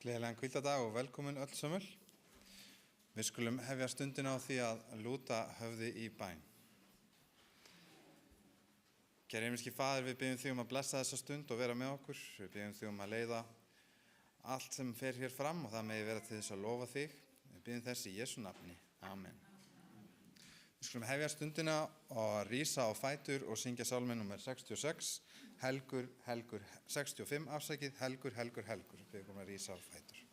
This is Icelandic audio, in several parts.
Gleðilegan hvíldardag og velkomin öll sömul. Við skulum hefja stundina á því að lúta höfði í bæn. Kæri himneski Faðir, við biðjum þig að blessa þessa stund og vera með okkur. Við biðjum þig að leiða allt sem fer hér fram og það megi vera til þess að lofa þig. Við biðjum þess í Jesú nafni. Amen. Við skulum hefja stundina og rísa á fætur og syngja sálminn númer 66. Helgur, helgur, 65 afsakið, helgur, helgur, helgur. Við komum að rísa á fætur.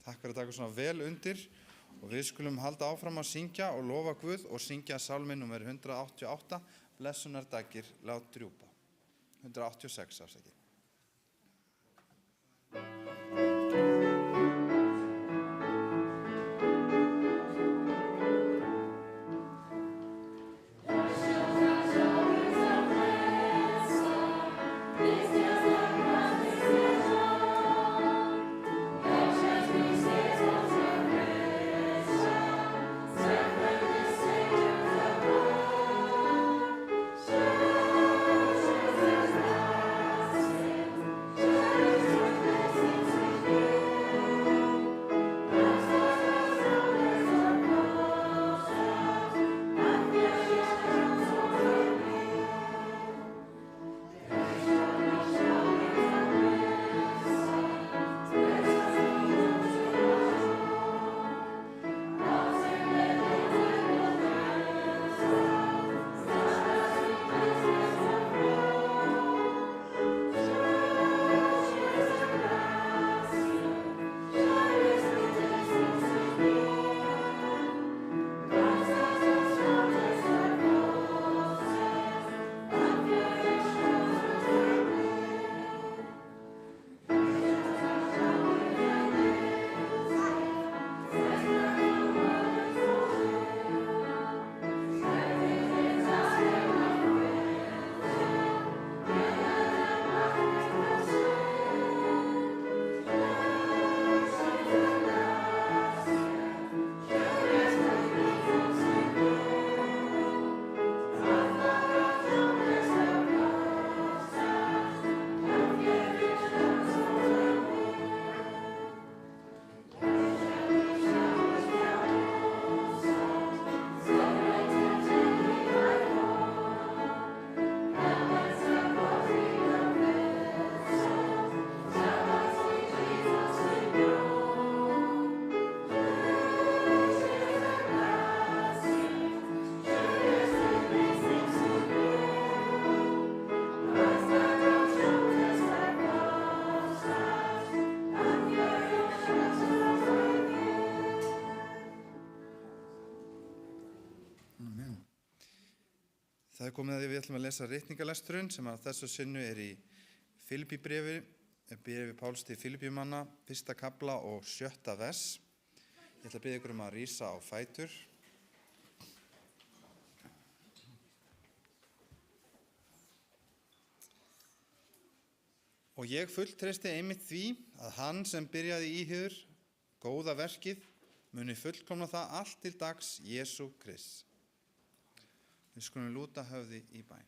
Takk fyrir að taka svona vel undir og við skulum halda áfram að syngja og lofa Guð og syngja sálminn númer 188, blessunardagir lát drjúpa. 186 afsakið. Thank Það er komið að því við ætlum að lesa ritningalesturinn sem að þessu sinnu er í Filippíbrefi, bréfi Páls til Filippíumanna, 1. kafla og 7. vers. Ég ætla að biðja ykkur að rísa á fætur. Og ég fulltreysti einmitt því að hann sem byrjaði í yður góða verkið muni fullkomna það allt til dags Jesú Krists. Við skulum lúta höfði í bæn.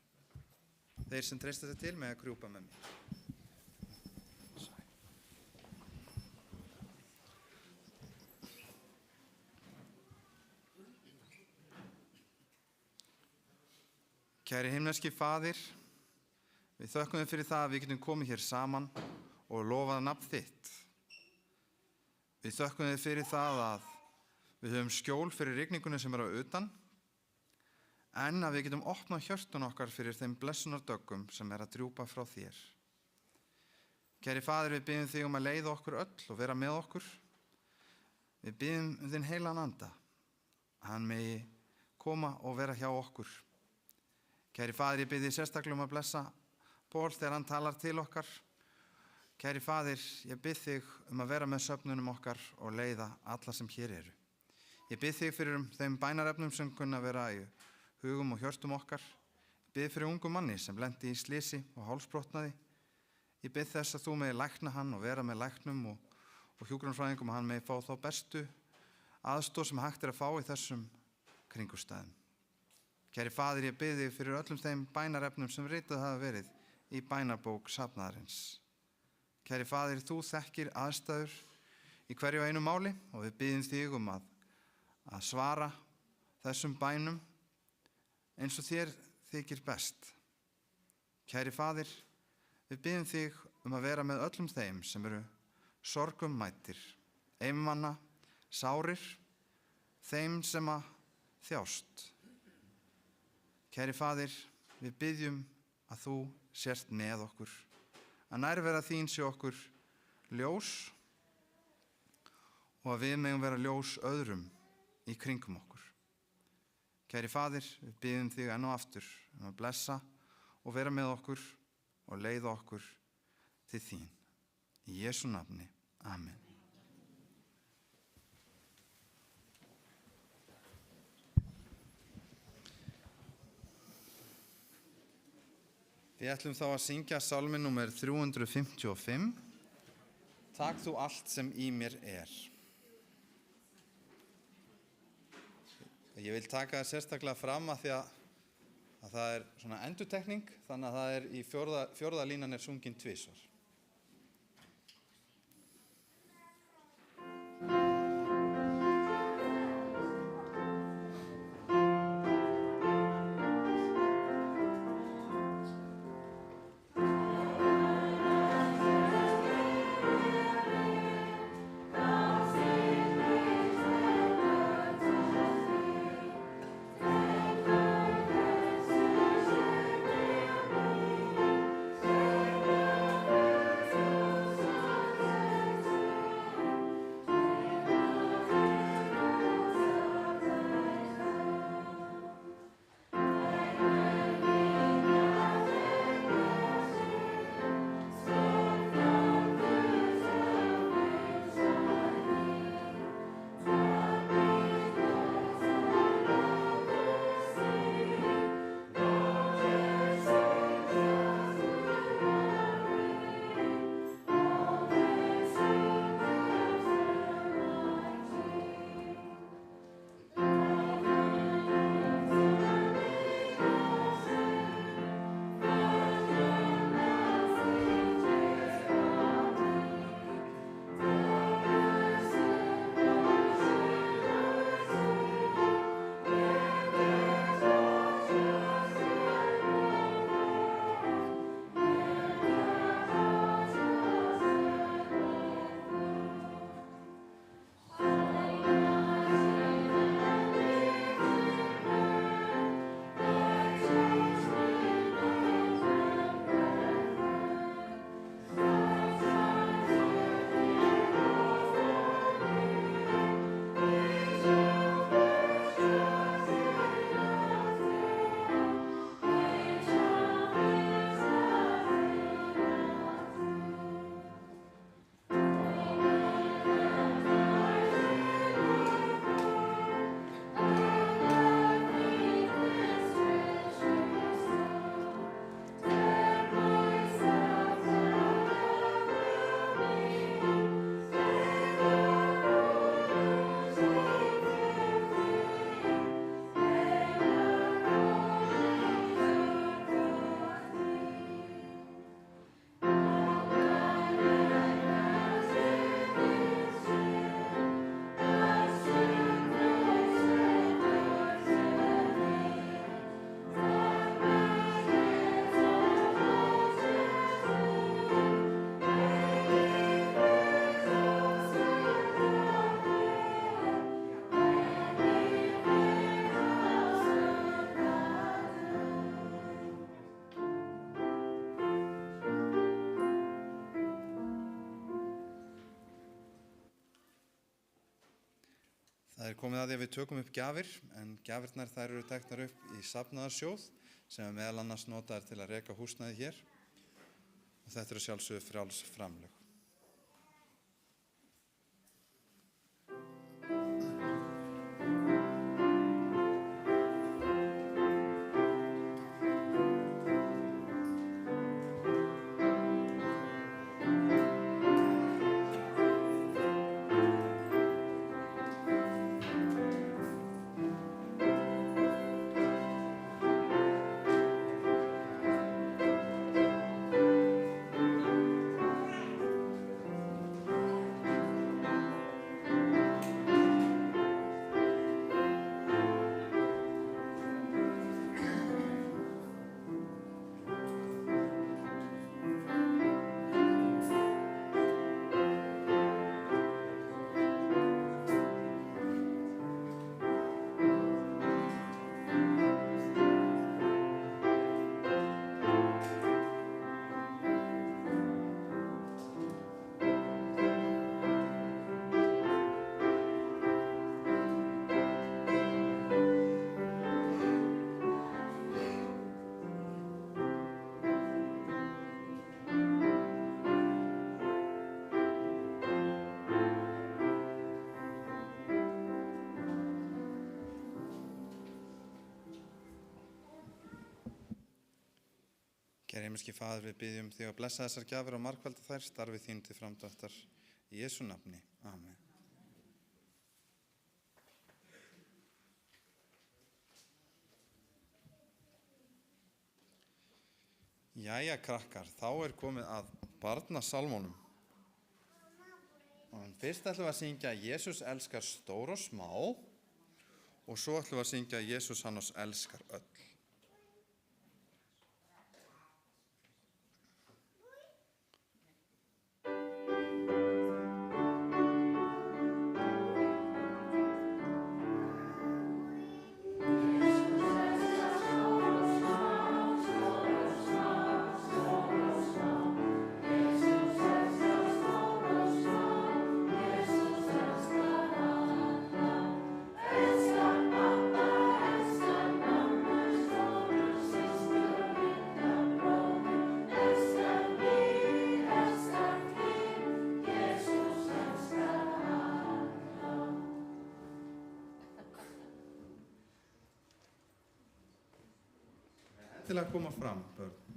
Þeir sem treysta þetta til með að krjúpa með mér. Kæri himneski Faðir, við þökkum þér fyrir það að við getum komið hér saman og lofað nafn þitt. Við þökkum þér fyrir það að við höfum skjól fyrir rigningunni sem er á utan, en að við getum opnað hjörtun okkar fyrir þeim blessunardöggum sem er að drjúpa frá þér. Kæri Faðir, við biðjum þig að leiða okkur öll og vera með okkur. Við biðjum þinn heilan anda, hann megi koma og vera hjá okkur. Kæri Faðir, ég bið þig sérstaklega að blessa Pól þegar hann talar til okkar. Kæri Faðir, ég bið þig að vera með söfnunum okkar og leiða alla sem hér eru. Ég bið þig fyrir þeim bænarefnum sem kunna vera í hugum og hjörtum okkar. Ég bið fyrir ungum manni sem lendi í slysi og hálsbrotnaði. Ég bið þess að þú megi lækna hann og vera með læknum og hjúkrunarfræðingum og hann megi fá þá bestu aðstoð sem hægt er að fá í þessum kringumstæðum. Kæri Faðir, ég bið þig fyrir öllum þeim bænarefnum sem ritað hafa verið í bænarbók safnaðarins. Kæri Faðir, þú þekkir aðstæður í hverju einu máli og við biðjum þig að svara þessum bænum eins og þér þykir best. Kæri Faðir, við biðjum þig að vera með öllum þeim sem eru sorgum mættir, einmana, sárir, þeim sem að þjást. Kæri Faðir, við biðjum að þú sért með okkur, að nærvera þín sé okkur ljós og að við megum vera ljós öðrum í kringum okkur. Kæri Faðir, við biðjum þig enn og aftur að blessa og vera með okkur og leiða okkur til þín. Í Jesú nafni. Amen. Við ætlum þá að syngja sálminn númer 355. Takk þú allt sem í mér er. Ég vil taka það sérstaklega fram að því að það er svona endurtekning, þannig að það er í fjórða línan er sungin tvisvar. Amen. Það komið að því að við tökum upp gjafir, en gjafirnar þær eru teknar upp í safnaðarsjóð sem er meðal annars notaðar til að reka húsnæði hér og þetta eru sjálfsögðu frjáls framlög. Kæri himneski Faðir, við biðjum þig að blessa þessar gjafir og margfalda þær, starfi þín til framdráttar í Jesú nafni. Amen. Jæja krakkar, þá komið að barnasálmunum. Fyrst ætlum við að syngja Jesús elskar stór og smá og svo ætlum við að syngja Jesús hann oss elskar öll. Til að koma fram, börn.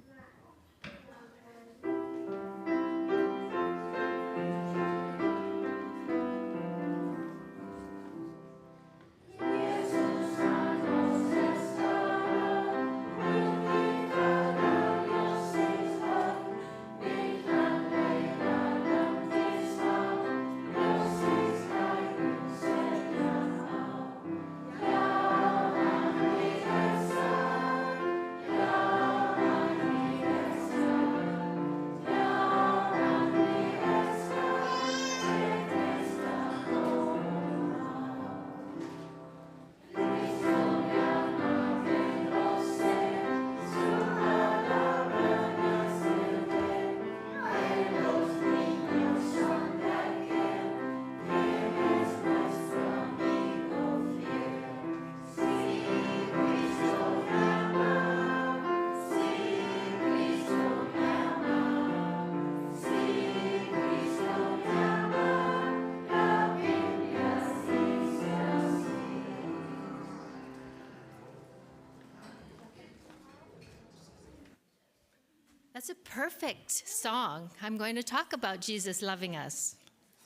That's a perfect song. I'm going to talk about Jesus loving us.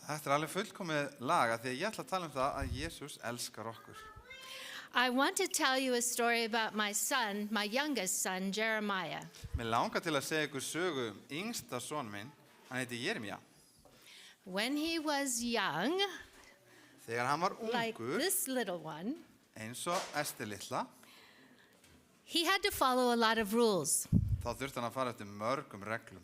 Þetta alveg fullkomið lag því að ég ætla að tala það að Jesús elskar okkur. I want to tell you a story about my son, my youngest son, Jeremiah. Mér langar til að segja ykkur sögu yngsta son minn, hann heitir Jeremía. When he was young, þegar hann var like ungur, this little one, eins og Ester litla, he had to follow a lot of rules. þá þurfti hann að fara eftir mörgum reglum.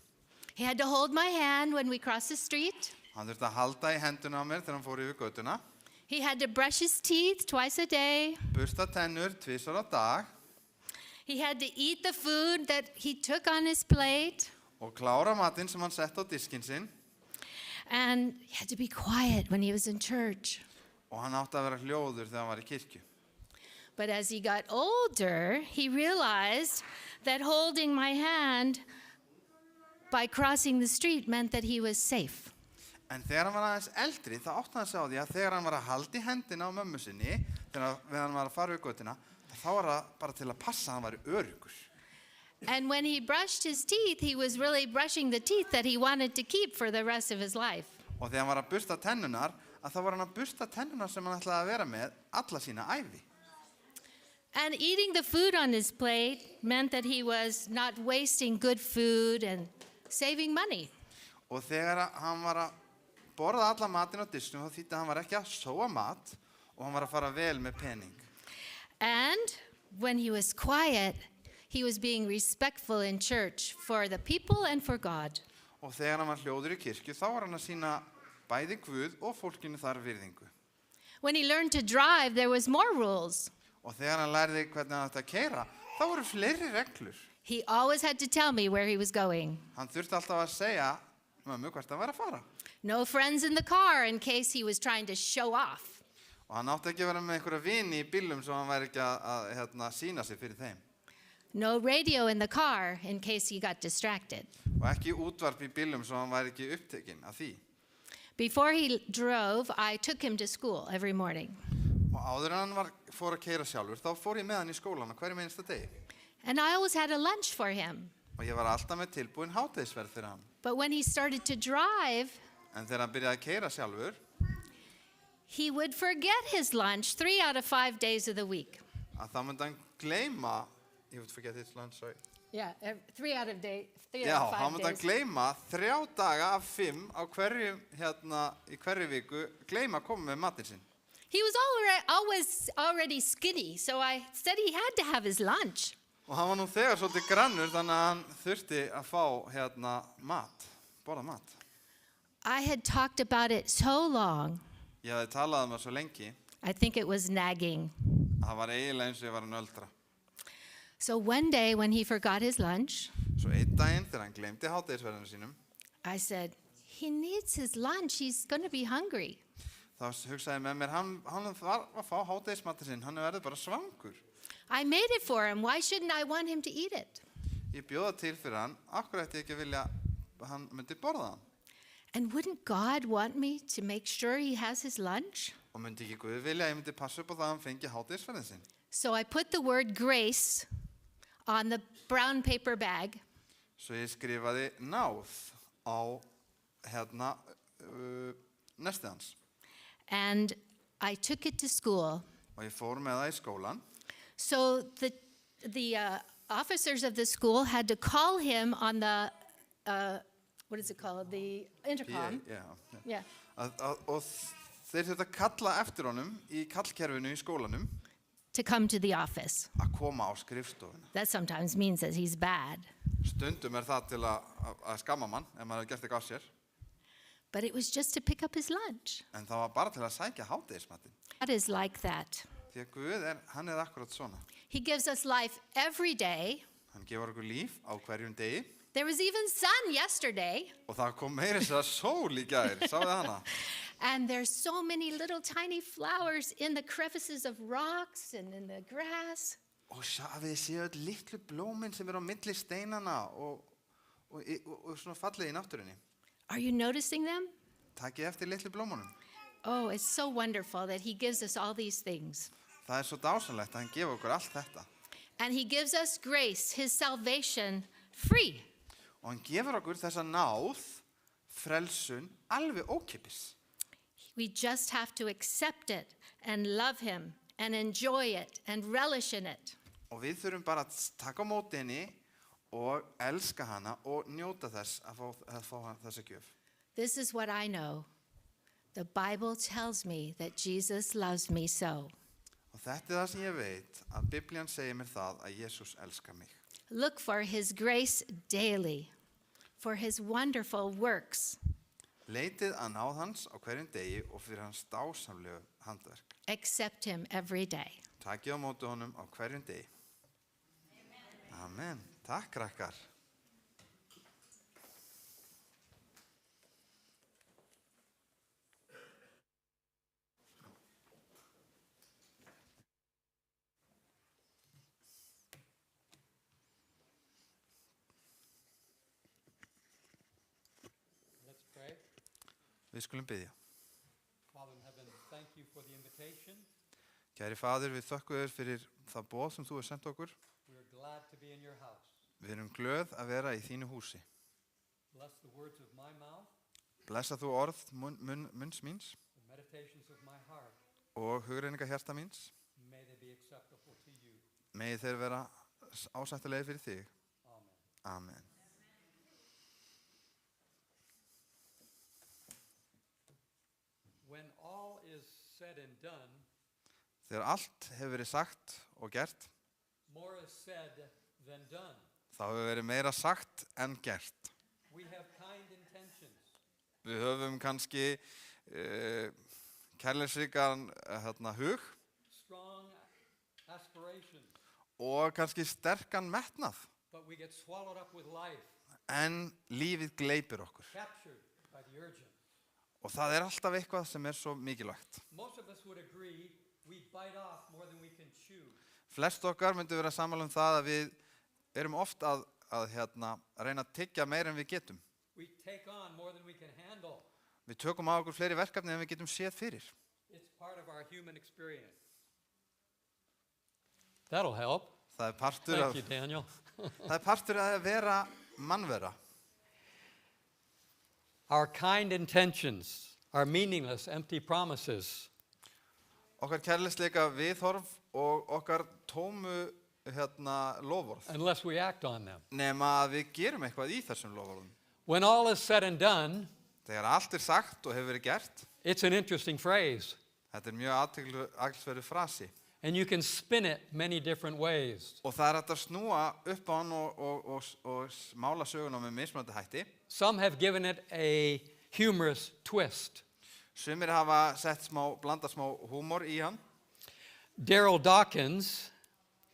He had to hold my hand when we crossed the street. Hann þurfti að halda í henduna á mér þegar hann fór yfir götuna. He had to brush his teeth twice a day. Bursta tennur 2 á dag. He had to eat the food that he took on his plate. Og klára matinn sem hann sett á diskinn sinn. And he had to be quiet when he was in church. og hann átti að vera hljóður þegar hann var í kirkju. But as he got older, he realized that holding my hand by crossing the street meant that he was safe. En þegar hann var aðeins eldri, þá átti hann að segja á því að þegar hann var að halda í hendina á mömmu sinni, þegar hann var að fara við götuna, þá var það bara til að passa að hann væri öruggur. And when he brushed his teeth, he was really brushing the teeth that he wanted to keep for the rest of his life. Og þegar hann var að bursta tennunar, þá var hann að bursta tennunar sem hann ætlaði að vera með alla sína ævi. And eating the food on his plate meant that he was not wasting good food and saving money. Og þegar hann var að borða alla matin á disknum, þá þýddi að hann var ekki að sóa mat og hann var að fara vel með pening. And when he was quiet, he was being respectful in church for the people and for God. Og þegar hann var hljóður í kirkju, þá var hann að sýna bæði Guð og fólkinu þar virðingu. When he learned to drive, there was more rules. Og þegar hann lærði hvernig hann ætti að keyra, þá voru fleiri reglur. He always had to tell me where he was going. Hann þurfti alltaf að segja mömmu hvert hann var að fara. No friends in the car in case he was trying to show off. Og hann átti ekki að vera með einhverja vini í bílum svo hann væri ekki að sýna sig fyrir þeim. No radio in the car in case he got distracted. Og ekki útvarp í bílum svo hann væri ekki upptekinn af því. Before he drove, I took him to school every morning. Og áður en hann fór að keyra sjálfur, þá fór ég með hann í skólan á hverjum einasta degi. And I always had a lunch for him. Og ég var alltaf með tilbúin hádegisverð fyrir hann. But when he started to drive, En þegar hann byrjaði að keyra sjálfur, he would forget his lunch 3 out of 5 days of the week. að þá myndi hann gleyma, he would forget his lunch, sorry. Yeah, 3 out of 5 Já, hann myndi hann days. gleyma 3 daga af 5 á hverju, í hverju viku, gleyma að koma með matinn sinn. He was already skinny, so I said he had to have his lunch. Og hann var nú þegar svolítið grannur, þannig að hann þurfti að fá mat, borða mat. I had talked about it so long, Ég hafði talað það svo lengi, I think it was nagging. að það var eiginlega eins og ég var að nöldra. So one day when he forgot his lunch, Svo einn daginn þegar hann gleymdi hádegisverðinu sínum, I said, he needs his lunch, he's going to be hungry. þá hugsaði ég með mér, hann var að fá hádegismatinn sinn, hann verður bara svangur. I made it for him, why shouldn't I want him to eat it? Ég bjóða til fyrir hann, akkur ætti ég ekki að vilja að hann myndi borða hann. And wouldn't God want me to make sure he has his lunch? Og myndi ekki Guð vilja að ég myndi passa upp á það að hann fengi hádegisverðin sinn. So I put the word grace on the brown paper bag, Svo ég skrifaði náð á nestið hans. and I took it to school. Og ég fór með það í skólan. So the officers of the school had to call him on the, what is it called, the intercom. Yeah. Og þeir þurftu að kalla eftir honum í kallkerfinu í skólanum To come to the office. að koma á skrifstofuna. That sometimes means that he's bad. Stundum það til að skamma mann ef maður hefur gert eitthvað af sér. But it was just to pick up his lunch. En það var bara til að sækja hádegismatinn. God is like that. Því að Guð hann akkurat svona. He gives us life every day. Hann gefur okkur líf á hverjum degi. There was even sun yesterday. Og það kom meira þess að sól í gær, sáðu hana? And there's so many little tiny flowers in the crevices of rocks and in the grass. Og við séu öll litlu blómin sem á milli steinana og svona fallið í náttúrunni. Are you noticing them? Takið eftir litlu blómunum. Oh, it's so wonderful that he gives us all these things. Það svo dásanlegt að hann gefa okkur allt þetta. And he gives us grace, his salvation, free. Og hann gefur okkur þessa náð, frelsun, alveg ókeypis. We just have to accept it and love him and enjoy it and relish in it. Og við þurfum bara að taka á móti henni og elska hana og njóta þess að fá þessa gjöf. This is what I know. The Bible tells me that Jesus loves me so. Og þetta það sem ég veit, að Biblían segir mér það að Jesús elskar mig. Look for his grace daily, for his wonderful works. Leitið að náð hans á hverjum degi og fyrir hans dásamlegu handverk. Accept him every day. Takið á móti honum á hverjum degi. Amen. Takk, krakkar. Við skulum biðja. Father in heaven, thank you for the invitation. Kæri Faðir, við þökkum þér fyrir það boð sem þú hefur sendt okkur. We are glad to be in your house. Við erum glöð að vera í þínu húsi. Bless the words of my mouth, Blessa þú orð munns míns the meditations of my heart. og hugreininga hjarta míns. May they be acceptable to you. Megi þeir vera ásættulegir fyrir þig. Amen. Amen. When all is said and done, Þegar allt hefur verið sagt og gert, more is said than done. þá hefur verið meira sagt en gert. We have kind intentions. Við höfum kannski kærleiksríkan hug Strong aspirations, og kannski sterkan metnað. but we get swallowed up with life, En lífið gleypir okkur. captured by the urgent. Og það er alltaf eitthvað sem er svo mikilvægt. Most of us would agree we bite off more than we can chew. Flest okkar myndu vera sammála það að við erum oft að reyna að tyggja meira en við getum. We take on more than we can handle. Við tökum á okkur fleiri verkefni en við getum séð fyrir. It's part of our human experience. That'll help. Það er partur Thank af, you, Daniel. það er partur af að vera mannvera. Our kind intentions are meaningless, empty promises. Okkar kærleiksleika viðhorf og okkar tómu loforð. Unless we act on them. Nema að við gerum eitthvað í þessum loforðum. When all is said and done, Þegar allt er sagt og hefur verið gert, it's an interesting phrase, þetta er mjög athyglisverður frasi. and you can spin it many different ways. Og það er hægt að snúa upp á hann og mála söguna með mismunandi hætti. Some have given it a humorous twist. Sumir hafa blanda smá húmor í hann. Daryl Dawkins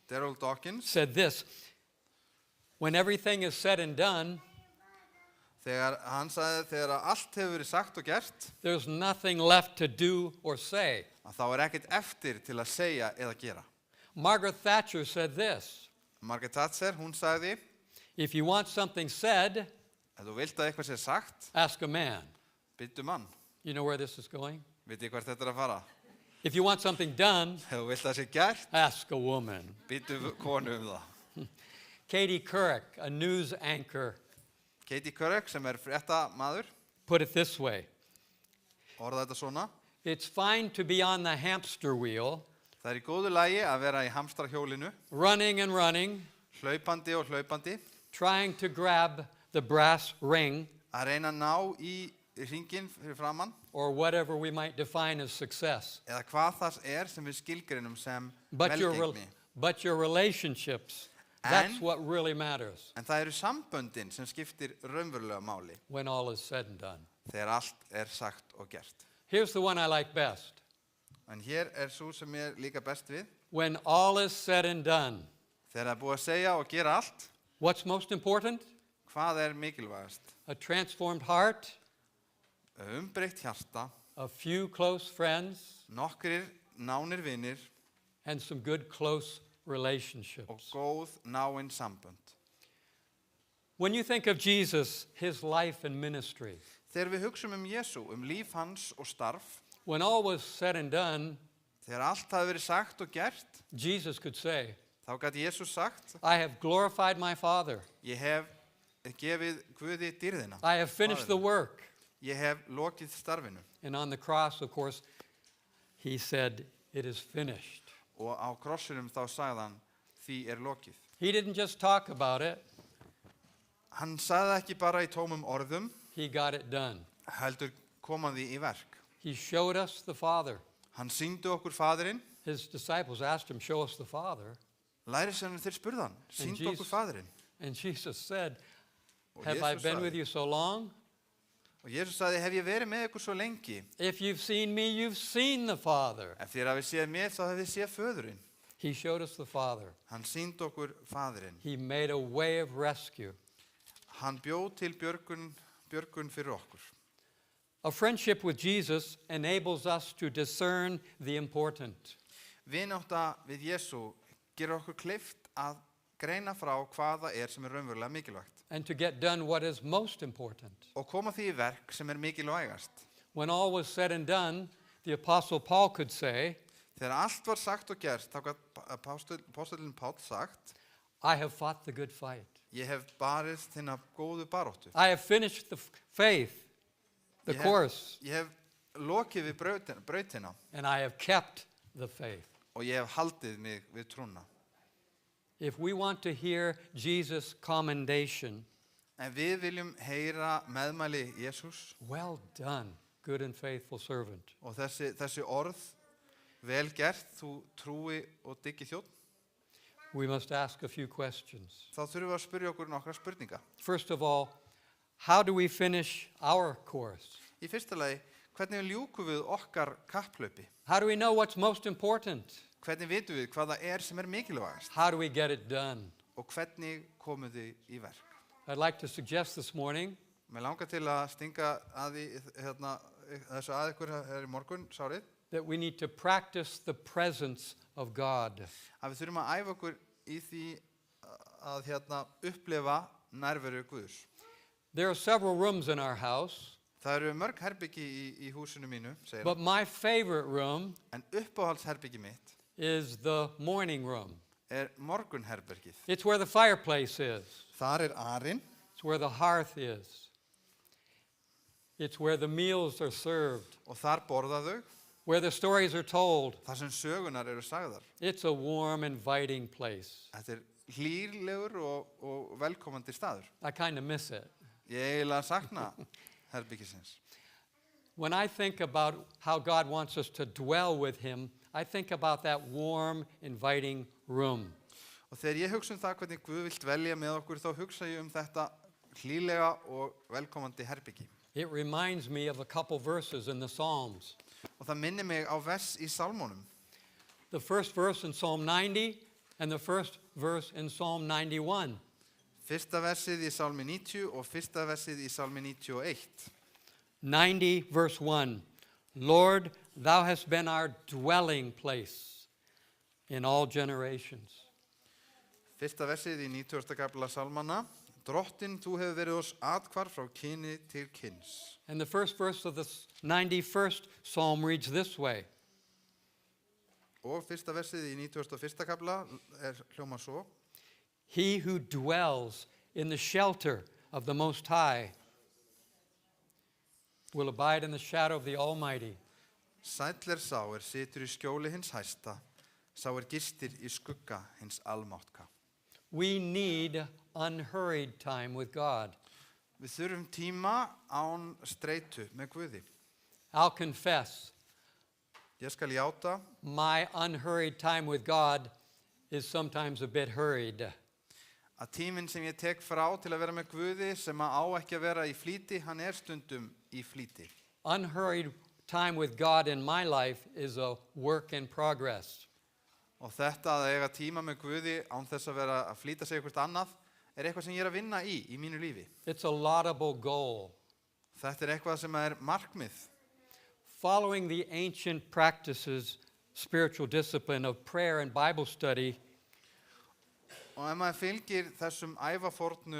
Daryl Dawkins, said this, when everything is said and done, hann sagði þegar allt hefur verið sagt og gert, there's nothing left to do or say. að þá er ekkert eftir til að segja eða gera. Margaret Thatcher said this, Margaret Thatcher, hún sagði, if you want something said, ef þú vilt að eitthvað sé sagt, ask a man. byttu mann. You know where this is going? Vitið hvert þetta er að fara? If you want something done, Ef þú vilt að það sé gert, ask a woman. byttu konu það. Katie Couric, a news anchor, Katie Couric, sem er fréttamaður, put it this way. orðaði þetta svona. It's fine to be on the hamster wheel, Það er í góðu lagi að vera í hamstrahjólinu, running and running, hlaupandi og hlaupandi, trying to grab the brass ring, að reyna að ná í hringinn fyrir framann, or whatever we might define as success. eða hvað það er sem við skilgreinum sem But velgengni. your relationships, that's And- what really matters En það eru samböndin sem skiptir raunverulega máli when all is said and done. þegar allt er sagt og gert. Here's the one I like best. En hér er svo sem ég líka best við. When all is said and done, Þegar það er búið að segja og gera allt, what's most important? hvað er mikilvægast? A transformed heart, Umbreytt hjarta, a few close friends, nokkrir nánir vinir and some good close og relationships. góð náin sambönd. When you think of Jesus, his life and ministry, Þegar við hugsum Jesú, líf hans og starf, when all was said and done, þegar allt hafi verið sagt og gert, Jesus could say, þá gæti Jesús sagt, I have glorified my Father. ég hef gefið Guði dýrðina. I have finished the Faðirinn. work. Ég hef lokið starfinu. And on the cross, of course, he said, it is finished. Og á krossinum þá sagði hann, því er lokið. He didn't just talk about it, Hann sagði ekki bara í tómum orðum, he got it done. heldur kom hann því í verk. He showed us the Father. Hann sýndi okkur Faðirinn, His disciples asked him, show us the Father. lærisveinarnir þeir spurðu hann, sýndi Jesus- okkur Faðirinn. And Jesus said, Og have I Jesús been sagði- with you so long? Og Jesús sagði, hef ég verið með ykkur svo lengi? If you've seen me, you've seen the Father. Ef þér hafið séð mér, þá hafið séð föðurinn. He showed us the Father. Hann sýndi okkur Faðirinn. He made a way of rescue. Hann bjóð til björgun fyrir okkur. A friendship with Jesus enables us to discern the important. Vinátta við Jesú gerur okkur kleift að greina frá hvað það er sem er raunverulega mikilvægt And to get done what is most important. og koma því í verk sem er mikilvægast. When all was said and done, the Apostle Paul could say, Þegar allt var sagt og gert, þá gat apóstolinn Páll sagt, I have fought the good fight. ég hef barist þinna góðu baráttu. I have finished the faith, the course, Ég hef lokið við brautina and I have kept the faith. og ég hef haldið mig við trúna. If we want to hear Jesus' commendation, En við viljum heyra meðmæli Jesús well done, good and faithful servant. og þessi orð, vel gert, þú trúi og diggi þjónn, We must ask a few questions. þá þurfum við að spyrja okkur nokkra spurninga. First of all, how do we finish our course? Í fyrsta lagi, hvernig ljúkum við okkar kapplaupi? How do we know what's most important? Hvernig vitum við hvað það sem mikilvægast? How do we get it done? Og hvernig komum þið í verk? I'd like to suggest this morning Mér langar til að stinga þessu að ykkur í morgun, sárið, that we need to practice the presence of God. að við þurfum að æfa okkur í því að upplifa nærveru Guðs. There are several rooms in our house, Það eru mörg herbyggi í húsinu mínu, segir but my favorite room en uppáhaldsherbyggi mitt is the morning room. morgunherbergið. It's where the fireplace is. Þar arinn, It's where the hearth is. It's where the meals are served, og þar borða þau, where the stories are told. þar sem sögunar eru sagðar. It's a warm, inviting place. Þetta hlýrlegur og velkomandi staður. I kind of miss it. Ég eiginlega sakna herbyggisins. When I think about how God wants us to dwell with Him, I think about that warm, inviting room. Og þegar ég hugsa það hvernig Guð vill velja með okkur, þá hugsa ég þetta hlýlega og velkomandi herbyggi. It reminds me of a couple verses in the Psalms. Og það minnir mig á vers í Sálmónum. The first verse in Psalm 90 and the first verse in Psalm 91. Fyrsta versið í Sálmi 90 og fyrsta versið í Sálmi 91. 90 verse 1. Lord, thou hast been our dwelling place in all generations. Fyrsta versið í 90. kapla Sálmanna. Drottinn, þú hefur verið oss athvarf frá kyni til kyns. And the first verse of the 91st Psalm reads this way. Og fyrsta versið í 91. kapla hljóma svo. He who dwells in the shelter of the Most High will abide in the shadow of the Almighty. Sæll sá situr í skjóli hins hæsta, sá gistir í skugga hins almáttka. We need unhurried time with God. Við þurfum tíma án streitu með Guði. I'll confess, Ég skal játa my unhurried time with God is sometimes a bit hurried. að tíminn sem ég tek frá til að vera með Guði sem á ekki að vera í flýti, hann stundum í flýti. Unhurried time with God in my life is a work in progress. Og þetta að eiga tíma með Guði án þess að vera að flýta sig eitthvað annað eitthvað sem ég að vinna í mínu lífi. It's a laudable goal. Þetta eitthvað sem markmið. Following the ancient practices, spiritual discipline of prayer and Bible study, Og ef maður fylgir þessum ævafornu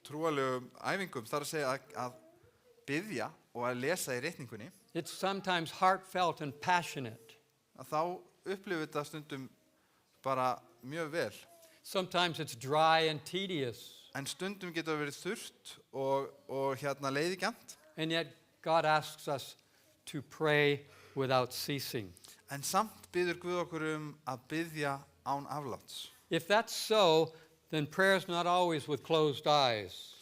trúalegum æfingum, þar að segja að biðja og að lesa í ritningunni, it's sometimes heartfelt and passionate. að þá upplifir þetta stundum bara mjög vel. Sometimes it's dry and tedious. En stundum getur það verið þurrt og leiðigjarnt. And yet God asks us to pray without ceasing. En samt biður Guð okkur að biðja án afláts. If that's so, then prayer's not always with closed eyes.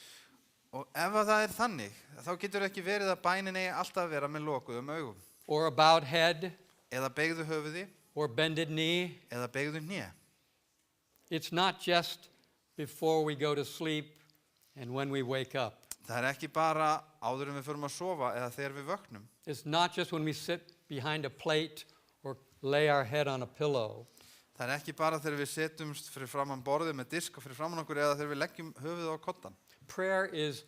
Og ef það þannig, þá getur ekki verið að bænin eigi alltaf vera með lokuðum augum. Or a bowed head, Eða beygðu höfuði, or bended knee. eða beygðu hné. It's not just before we go to sleep and when we wake up. Það ekki bara áður en við förum að sofa eða þegar við vöknum. It's not just when we sit behind a plate or lay our head on a pillow. Það ekki bara þegar við setjumst fyrir framan borðið með disk og fyrir framan okkur eða þegar við leggjum höfuðið á koddan. Prayer is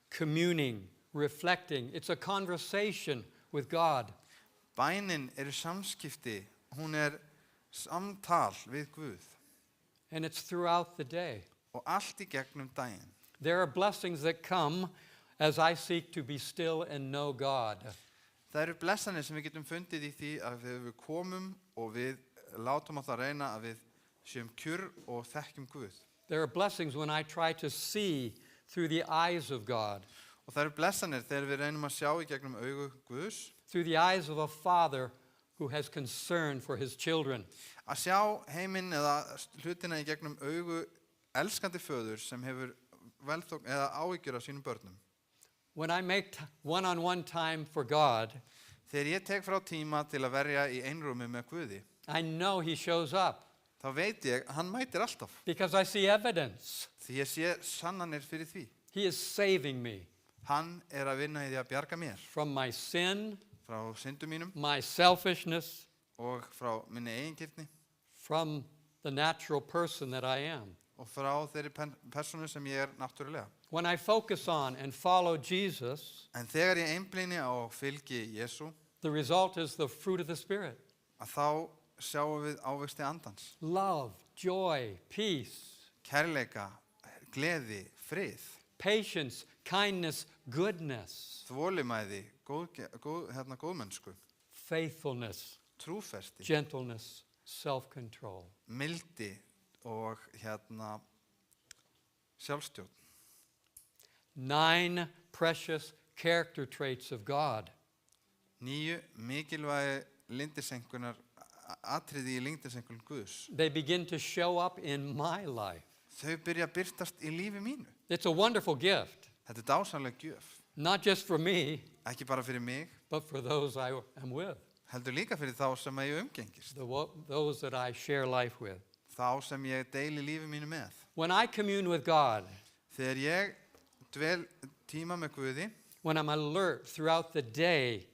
communing, reflecting. It's a conversation with God. Bænin samskipti, hún samtal við Guð. And it's throughout the day. Og allt í gegnum daginn. There are blessings that come as I seek to be still and know God. Það eru blessanir sem við getum fundið í því að þegar við komum og við látum á það reyna að við séum kjur og þekkjum Guð. There are blessings when I try to see through the eyes of God, Og það eru blessanir þegar við reynum að sjá í gegnum augu Guðs, through the eyes of a father who has concern for his children. að sjá heiminn eða hlutina í gegnum augu elskandi föður sem hefur velþókn eða áhyggjur af sínum börnum. When I make one-on-one time for God, Þegar ég tek frá tíma til að verja í einrúmi með Guði, I know he shows up þá veit ég að hann mætir alltaf. because I see evidence. Því ég sé sannanir fyrir því. He is saving me Hann að vinna í því að bjarga mér from my sin, frá syndum mínum my selfishness, og frá minni eigingirni from the natural person that I am. og frá þeirri persónu sem ég náttúrulega. When I focus on and follow Jesus, En þegar ég einblíni á fylgi Jesú, the result is the fruit of the Spirit. að þá sjáum við ávexti andans. Love, joy, peace, Kærleika, gleði, frið, patience, kindness, goodness, þvolimæði, góðmennsku, faithfulness, trúfersti, gentleness, self-control. mildi og sjálfstjórn. 9 precious character traits of God. 9 mikilvægi lindisenkunar atriði í lindisenkun Guðs. They begin to show up in my life. Þau byrja að birtast í lífi mínu. It's a wonderful gift, Þetta dásamleg gjöf. not just for me, Ekki bara fyrir mig, but for those I am with, heldur líka fyrir þá sem ég umgengist. those that I share life with. Þá sem ég deili lífi mínu með. When I commune with God, Þegar ég dvel tíma með Guði, when I'm alert throughout the day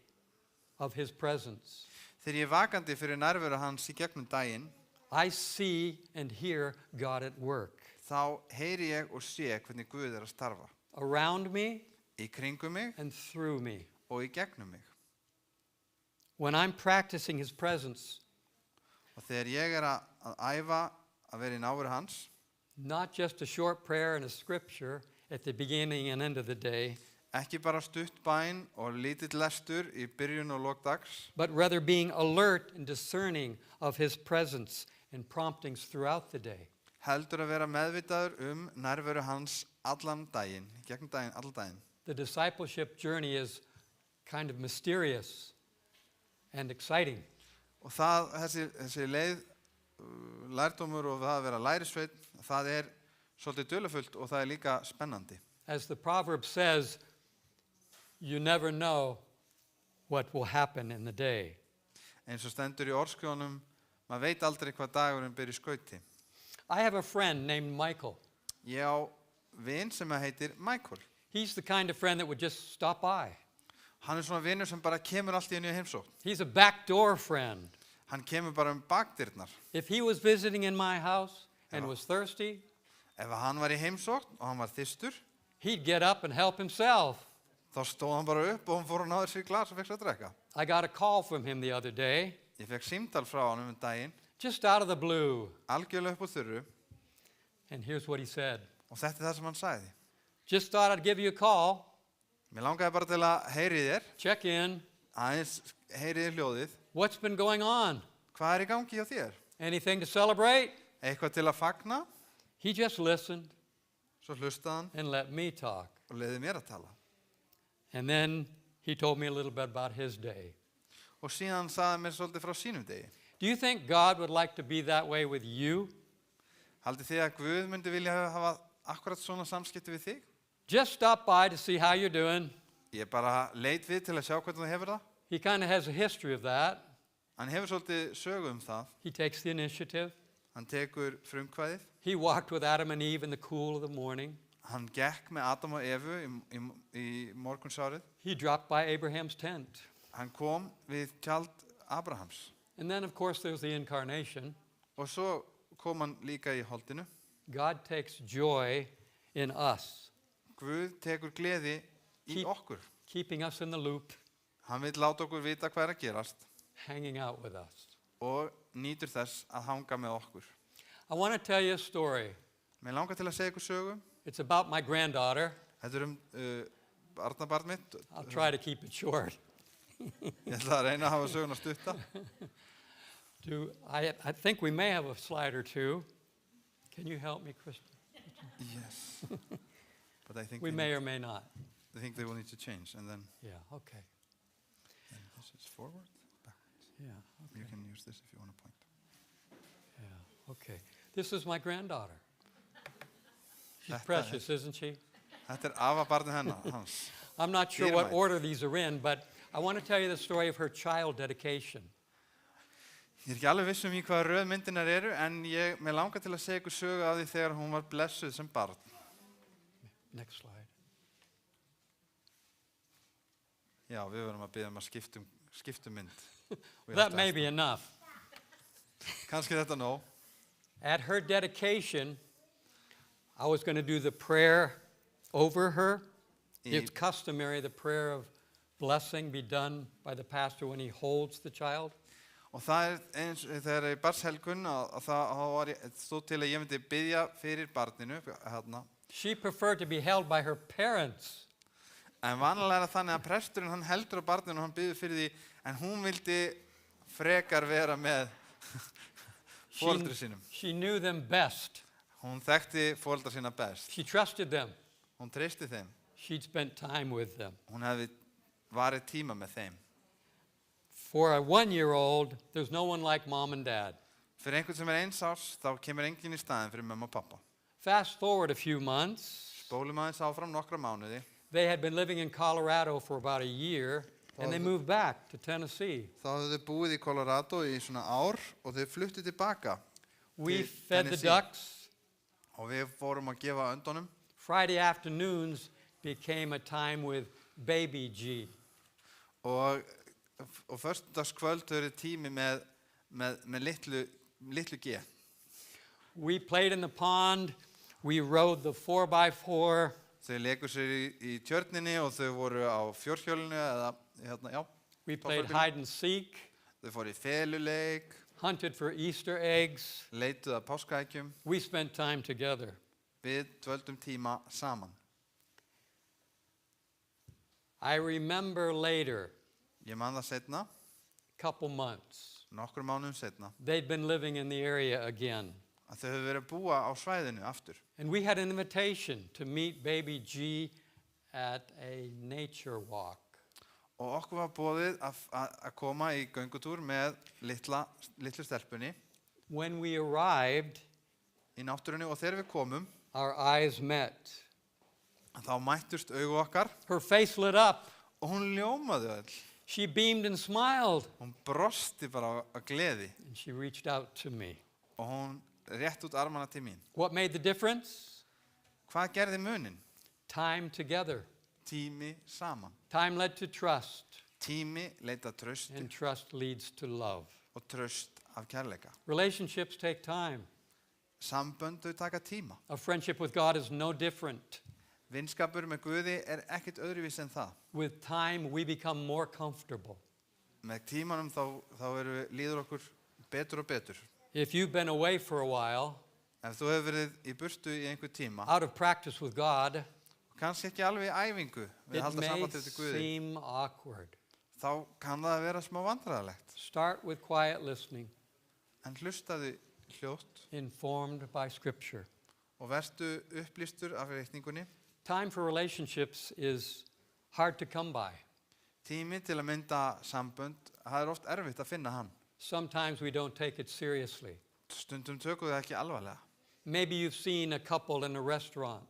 of His presence, þegar ég er vakandi fyrir nærveru hans í gegnum daginn, I see and hear God at work. þá heyri ég og sé hvernig Guð að starfa. Around me Í kringum mig and through me. og í gegnum mig. When I'm practicing His presence, Og þegar ég er að æfa að vera í náveru hans, not just a short prayer and a scripture at the beginning and end of the day, ekki bara stutt bæn og lítill lestur í byrjun og lok dags, but rather being alert and discerning of His presence and promptings throughout the day. heldur að vera meðvitaður nærveru hans allan daginn, gegnum daginn, allan daginn. The discipleship journey is kind of mysterious and exciting. Og þessi leið, lærdómur og það að vera lærisveinn, það svolítið dulafullt og það líka spennandi. As the proverb says, you never know what will happen in the day. Eins og stendur í orðskjónum, maður veit aldrei hvað dagurinn ber í skauti. I have a friend named Michael. Ég á vin sem heitir Michael. He's the kind of friend that would just stop by. Hann svona vinur sem bara kemur allt í einu í heimsókn. He's a backdoor friend. Hann kemur bara bakdyrnar. If he was visiting in my house and was thirsty, Ef hann var í heimsókn og hann var þyrstur, he'd get up and help himself. þá stóð hann bara upp og hann fór að náður sér í glas og fekk sér að drekka. I got a call from him the other day, Ég fekk símtal frá hann daginn, just out of the blue. algjörlega upp á þurru, And here's what he said. og þetta það sem hann sagði. Just thought I'd give you a call, Mér langaði bara til að heyri þér, check in. aðeins heyri þér hljóðið. What's been going on? Hvað í gangi hjá þér? Anything to celebrate? Eitthvað til að fagna? He just listened Svo hlustaði hann and let me talk. og leiði mér að tala. And then he told me a little bit about his day. Og síðan sagði hann mér svolítið frá sínum degi. Do you think God would like to be that way with you? Haldið þið að Guð myndi vilja hafa akkurat svona samskipti við þig? Just stop by to see how you're doing. Ég bara leit við til að sjá hvernig þú hefur það. He kind of has a history of that. Hann hefur svolítið sögu það. He takes the initiative. Hann tekur frumkvæðið. He walked with Adam and Eve in the cool of the morning. Hann gekk með Adam og Evu í morgunsárið. He dropped by Abraham's tent. Hann kom við tjald Abrahams. And then, of course, there's the incarnation. Og svo kom hann líka í holdinu. God takes joy in us, Guð tekur gleði í okkur. keeping us in the loop, Hann vil láta okkur vita hvað að gerast hanging out with us. og nýtur þess að hanga með okkur. I want to tell you a story. Mér langar til að segja ykkur sögu. It's about my granddaughter. Þetta barnabarn mitt. I'll try to keep it short. Ég ætla að reyna að hafa söguna stutta. I think we may have a slide or two. Can you help me, Kristen? Yes. But I think We may or may not. I think they will need to change, and then Yeah, okay. this is forward, backwards. Yeah, You can use this if you want to point. yeah, okay. This is my granddaughter. She's Þetta precious, isn't she? Þetta afabarnið hennar, hans. I'm not sure what Dýrmæt. order these are in, but I want to tell you the story of her child dedication. Ég ekki alveg viss í hvaða röð myndinar eru, en mér langar til að segja ykkur sögu af því þegar hún var blessuð sem barn. Next slide. Já, við verðum að biðja að skiptum mynd. That may be enough. Kannski þetta nóg. At her dedication, I was going to do the prayer over her. It's customary, the prayer of blessing be done by the pastor when he holds the child. Og það eins þegar í barnshelgun að það var stóð til að ég myndi biðja fyrir barninu hérna. She preferred to be held by her parents. En vanalega er það þannig að presturinn hann heldur á barninu og hann biður fyrir því, en hún vildi frekar vera með foreldri sínum. She knew them best. Hún þekkti foreldra sína best. She trusted them. Hún treysti þeim. She'd spent time with them. Hún hefði varið tíma með þeim. For a 1-year-old, there's no one like mom and dad. Fyrir einhvern sem er 1 árs, þá kemur enginn í staðinn fyrir mamma og pappa. Fast forward a few months. Spólum aðeins áfram nokkra mánuði. They had been living in Colorado for about a year, and they moved back to Tennessee. Þá höfðu þau búið í Colorado í svona ár og þau fluttu tilbaka. We Til fed the Tennessee. ducks. Og við fórum að gefa öndunum. Friday afternoons became a time with baby G. Og föstudagskvöld höfðu tími með litlu G. We played in the pond. We rode the 4x4. Þau leikur sér í tjörninni og þau voru á fjórhjólinu eða hérna, já. We played hide and seek, Þau fóru í feluleik, hunted for Easter eggs. leituðu að páskaeggjum. We spent time together. Við dvöldum tíma saman. I remember later, Ég man það seinna, couple months, nokkur mánuðum seinna, they'd been living in the area again. að þau höfðu verið að búa á svæðinu aftur. And we had an invitation to meet baby G at a nature walk. Og okkur var boðið að koma í göngutúr með litlu stelpunni When we arrived, í náttúrunni og þegar við komum, our eyes met. þá mættust augu okkar Her face lit up. og hún ljómaði öll. She beamed and smiled. Hún brosti bara á gleði And she reached out to me. og hún rétt út armana til mín. What made the difference? Hvað gerði munin? Time together. Tími saman. Time led to trust, Tími leita trösti and trust leads to love. og tröst af kærleika. Relationships take time. Sambönd þau taka tíma. A friendship with God is no different. Vinskapur með Guði er ekkert öðruvís en það. With time, we become more comfortable. Með tímanum líður okkur betur og betur. If you've been away for a while, Ef þú hefur verið í burtu í einhver tíma, out of practice with God, kannski ekki alveg í æfingu við að it halda may sambandi til Guði, seem awkward. þá kann það að vera smá vandræðalegt. Start with quiet listening, En hlustaðu hljótt informed by Scripture. og vertu upplýstur af reikningunni. Time for relationships is hard to come by. Tími til að mynda sambönd, það er oft erfitt að finna hann. Sometimes we don't take it seriously. Stundum tökum við það ekki alvarlega. Maybe you've seen a couple in a restaurant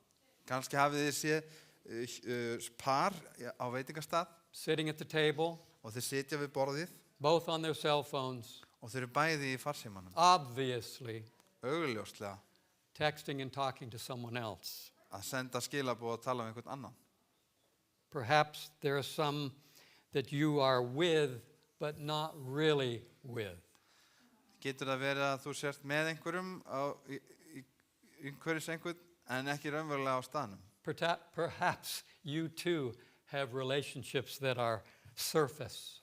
Kannski hafið þið séð par á veitingastað sitting at the table, og þeir sitja við borðið both on their cell phones, og þeir eru bæði í farsímanum. obviously Augljóslega texting and talking to someone else. að senda skilabóð og tala um einhvern annan. Perhaps there are some that you are with, but not really with. Getur það verið að þú sért með einhverjum í einhverjus einhvern en ekki raunverulega á staðnum. Perhaps you too have relationships that are surface.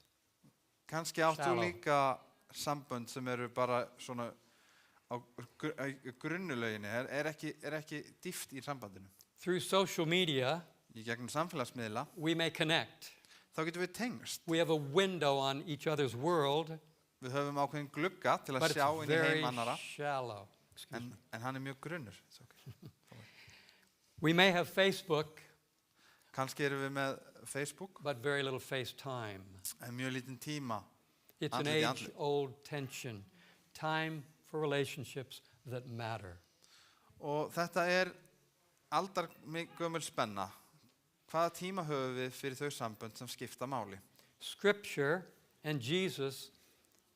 Kannski áttu Shallow. líka sambönd sem eru bara svona á grunnulöginni, er ekki dýpt í sambandinu. Through social media, í gegnum samfélagsmiðla, we may connect. þá getum við tengst. We have a window on each other's world, Við höfum ákveðin glugga til að but sjá it's inn í very heim annara, shallow. Excuse me. en hann er mjög grunnur. It's okay. We may have Facebook, Kannski erum við með Facebook, but very little FaceTime. en mjög lítinn tíma. It's an Andlit í andlit. age-old tension. Time for relationships that matter. Og þetta er aldargömmul spenna. Hvaða tíma höfum við fyrir þau sambönd sem skipta máli? Scripture and Jesus'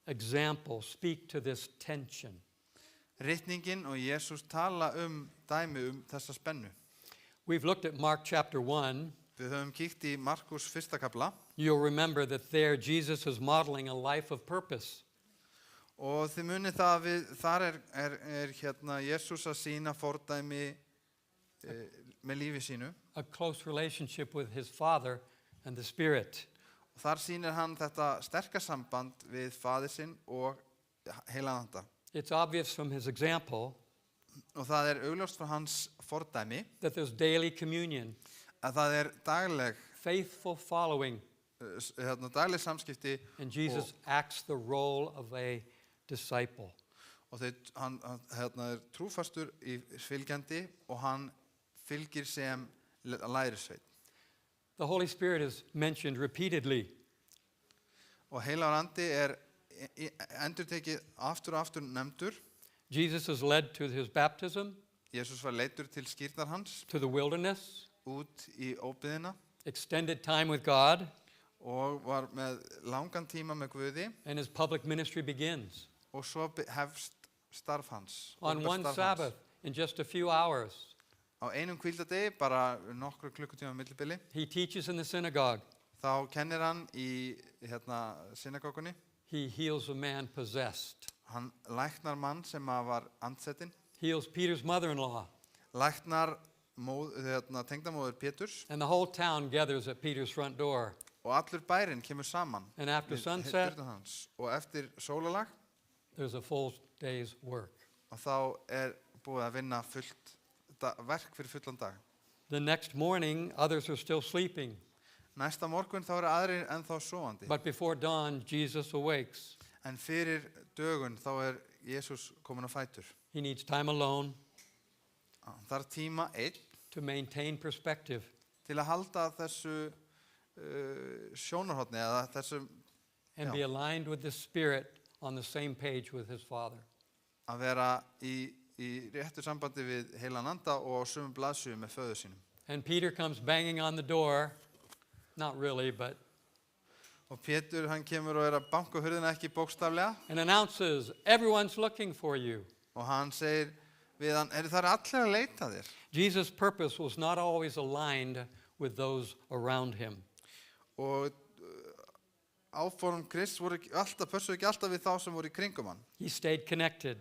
example speak to this tension. Ritningin og Jesús tala dæmi þessa spennu. We've looked at Mark chapter 1. Við höfum kíkt í Markus 1. kapla You'll remember that there Jesus is modeling a life of purpose. og þið munið það að þar er Jesús að sýna fordæmi með lífi sínu. A close relationship with his Father and the Spirit. Þar sýnir hann þetta sterka samband við faðir sinn og heilagan anda. It's obvious from his example Og það er augljóst frá hans fordæmi that there's daily communion, að það er dagleg faithful following, dagleg samskipti and Jesus acts the role of a disciple. og hann er trúfastur í fylgjandi og hann fylgir sem lærisveit. The Holy Spirit is mentioned repeatedly. Og heilagur andi er endurtekið aftur og aftur nefndur. Jesus is led to his baptism, Jesús var leiddur til skírnar hans to the wilderness, út í óbyggðina extended time with God, og var með langan tíma með Guði and his public ministry begins. og svo hefst starf hans. On opinbert one starf hans. Sabbath, in just a few hours, Á einum hvíldardegi, bara nokkru klukkutíma millibili, he teaches in the synagogue. þá kennir hann í synagógunni. He heals a man possessed, Hann læknar mann sem var andsetinn, heals Peter's mother-in-law, læknar tengdamóður Péturs and the whole town gathers at Peter's front door. og allur bærin kemur saman And after við sunset, dyrnar hans. Og eftir sólalag there's a full day's work. og þá er búið að vinna verk fyrir fullan dag. The next morning, others are still sleeping, Næsta morgun þá eru aðrir ennþá sofandi. but before dawn, Jesus awakes. En fyrir dögun þá er Jesús komin á fætur. He needs time alone Hann þarf tíma einn to maintain perspective. til að halda þessu sjónarhorni eða þessu And Já. be aligned with the Spirit on the same page with his Father. að vera í réttu sambandi við heilan anda og á sömu blaðsíðu með föður sínum. And Peter comes banging on the door, not really, but, Og Pétur hann kemur og er að banka á hurðina ekki bókstaflega and announces, everyone's looking for you. og hann segir við hann, það er allir að leita þér. Jesus' purpose was not always aligned with those around him. Og áform Krists pössuðu ekki alltaf við þá sem voru í kringum hann. He stayed connected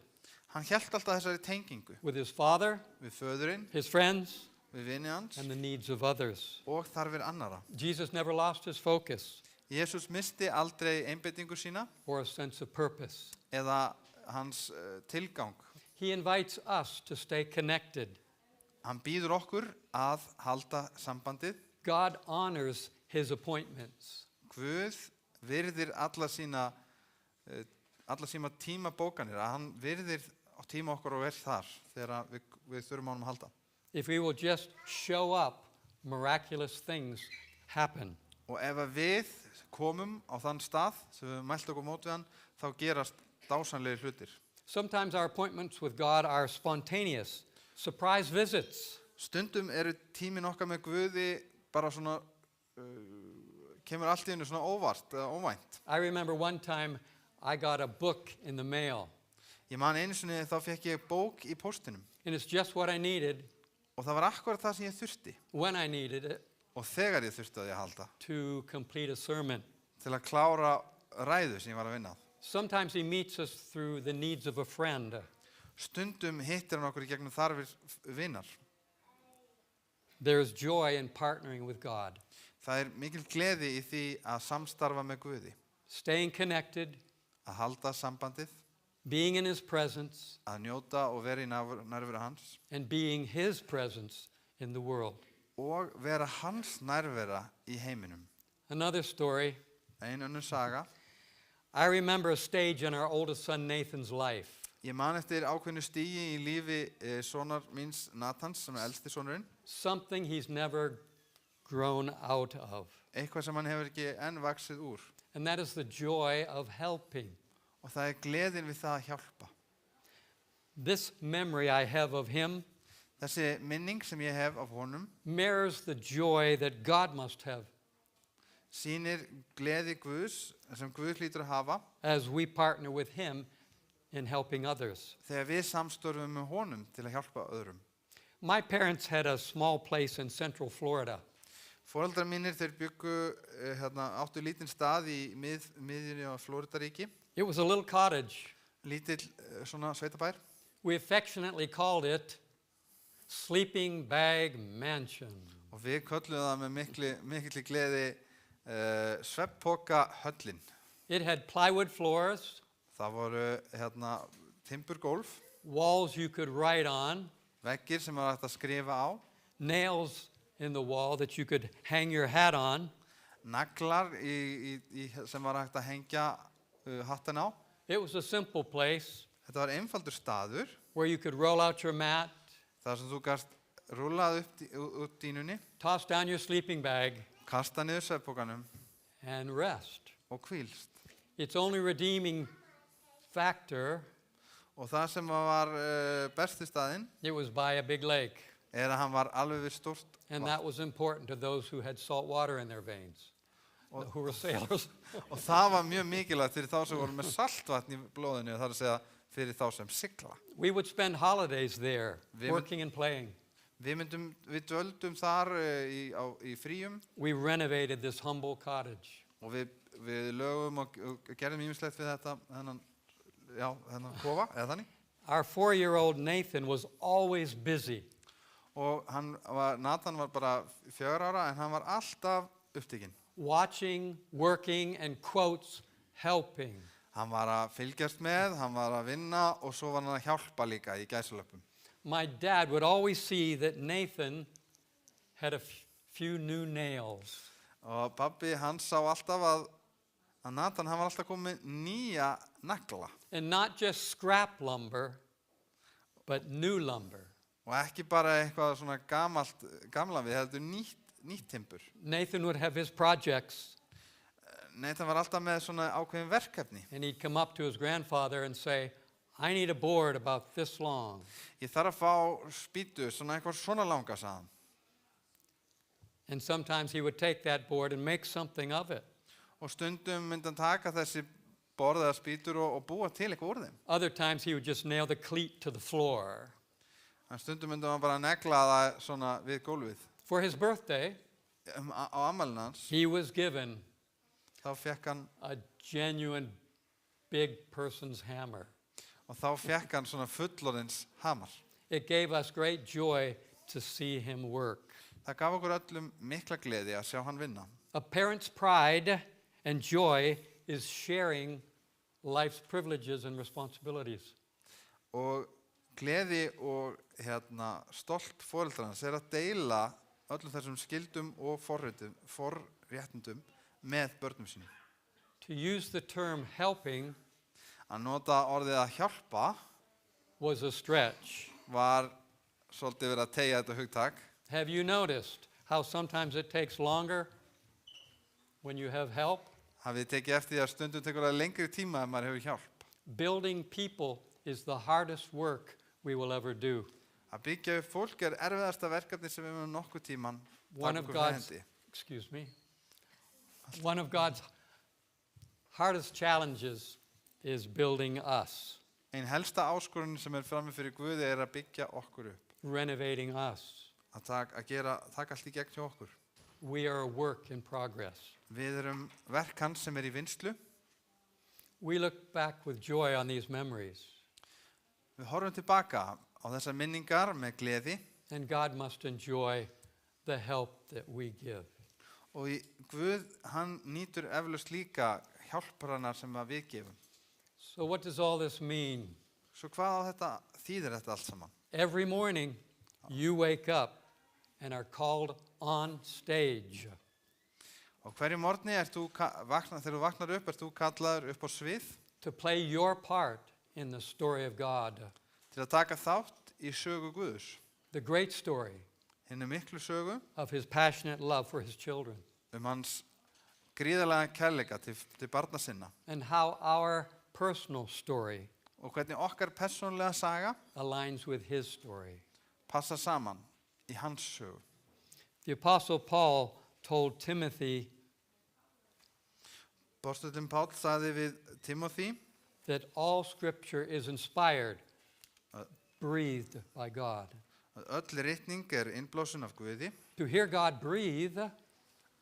Hann hélt alltaf þessari tengingu with his Father, við föðurinn, his friends, við vini hans and the needs of others. og þarfir annara. Jesus never lost his focus Jesús misti aldrei einbeitingu sína or a sense of purpose. eða hans tilgang. He invites us to stay connected. Hann býður okkur að halda sambandið. God honors his appointments. Guð virðir alla sína tímabókanir, að hann virðir á tíma okkar og er þar þegar við þurfum á honum að halda. If we will just show up, miraculous things happen. Og ef að við komum á þann stað sem við höfum mælt okkur mót við hann, þá gerast dásanlegir hlutir. Sometimes our appointments with God are spontaneous, surprise visits. Stundum eru tímin okkar með Guði bara svona, kemur allt í hennu svona óvart eða óvænt. I remember one time I got a book in the mail, Ég man einu sinni þá fekk ég bók í póstinum and it's just what I needed og það var akkurat það sem ég þurfti when I needed it og þegar ég þurfti að ég halda to complete a sermon. til að klára ræðu sem ég var að vinna að. Sometimes he meets us through the needs of a friend. Stundum hittir hann okkur í gegnum þarfir vinar. There is joy in partnering with God, Það er mikil gleði í því að samstarfa með Guði, staying connected, að halda sambandið, being in his presence, að njóta og vera í nærveru hans and being his presence in the world. og vera hans nærvera í heiminum. Another story. Ein önnur saga. I remember a stage in our oldest son Nathan's life. Ég man eftir ákveðnu stigi í lífi sonar míns Nathans sem elsti sonurinn. Something he's never grown out of. Eitthvað sem hann hefur ekki enn vaxið úr. And that is the joy of helping. Og það gleðin við það að hjálpa. This memory I have of him Þessi minning sem ég hef af honum mirrors the joy that God must have sýnir gleði Guðs sem Guð hlýtur að hafa as we partner with him in helping others. þegar við samstörfum með honum til að hjálpa öðrum. My parents had a small place in Central Florida. Foreldrar mínir þeir byggu áttu lítinn stað í miðjunni á Flóridaríki, It was a little cottage. lítill svona sveitabær. We affectionately called it Sleeping Bag Mansion. Og við kölluðum það með mikilli gleði svefnpoka höllin. It had plywood floors, Það voru timburgólf, walls you could write on, veggir sem var hægt að skrifa á, nails in the wall that you could hang your hat on. naglar sem var hægt að hengja hatten á. It was a simple place Þetta var einfaldur staður, where you could roll out your mat, þar sem þú gast rúllað upp úr dínunni, toss down your sleeping bag, kasta niður svefnpokanum and rest. og hvílst. Its only redeeming factor, Og það sem var besti staðinn it was by a big lake. að hann var alveg við stórt And vatn. that was important to those who had salt water in their veins, who were sailors. Og það var mjög mikilvægt fyrir þá sem voru með saltvatn í blóðinu, það er að segja fyrir þá sem sigla. We would spend holidays there, Women- working and playing. Við dvöldum þar í fríum We renovated this humble cottage. og við lögum og gerðum ýmislegt við þennan kofa, eða þannig. Our 4-year-old Nathan was always busy. Og Nathan var bara 4 ára en hann var alltaf upptekinn. Watching, working, and quotes, helping. Hann var að fylgjast með, hann var að vinna og svo var hann að hjálpa líka í gæsalöpum. My dad would always see that Nathan had a few new nails. Og pabbi hann sá alltaf að Nathan hann var alltaf komið nýja nagla. And not just scrap lumber, but new lumber. Og ekki bara eitthvað svona gamla við, heldur nýtt timbur. Nathan would have his projects, Nathan var alltaf með svona ákveðin verkefni. and he'd come up to his grandfather and say, I need a board about this long. Ég þarf að fá spýtu, svona eitthvað svona langa, sagði hann. And sometimes he would take that board and make something of it. Og stundum myndi hann taka þessi borð eða spýtur og búa til eitthvað úr þeim. Other times he would just nail the cleat to the floor. En stundum myndi hann bara negla það svona við gólfið. For his birthday, Á afmælinu hans, he was given þá fekk hann, a genuine big person's hammer. og þá fekk hann svona fullorðins hamar. It gave us great joy to see him work. Það gaf okkur öllum mikla gleði að sjá hann vinna. A parent's pride and joy is sharing life's privileges and responsibilities. Og gleði og stolt foreldrarnas er að deila öllum þessum skildum og forréttindum með börnum sínum. To use the term helping Að nota orðið að hjálpa was a stretch. var svolítið verið að teygja þetta hugtak. Have you noticed how sometimes it takes longer when you have help? Hafið þið tekið eftir því að stundum tekur það lengri tíma ef maður hefur hjálp. Building people is the hardest work we will ever do. Að byggja upp fólk er erfiðasta verkefni sem við höfum nokkuð tíman One of God's, one of God's hardest challenges is building us, Ein helsta áskorun sem er frammi fyrir Guði er að byggja okkur upp. renovating us. Að taka allt í gegn hjá okkur. We are a work in progress. Við erum verk hans sem er í vinnslu. We look back with joy on these memories, Við horfum tilbaka á þessar minningar með gleði and God must enjoy the help that we give. og Guð, hann nýtur eflaust líka hjálparana sem að við gefum. So what does all this mean? Svo hvað á þýðir þetta allt saman? Every morning you wake up and are called on stage. Og hverju morgni þegar þú vaknar upp, þú kallaður upp á svið To play your part in the story of God. til að taka þátt í sögu Guðs. The great story Hinni miklu sögu of his passionate love for his children. Hans gríðarlega kærleika til barna sinna. And how our personal story Og hvernig okkar persónlega saga aligns with his story. passa saman í hans sögu. The Apostle Paul told Timothy Apostolinn Páll sagði við Timothy that all scripture is inspired, breathed by God. að öll ritning innblásin af Guði. To hear God breathe,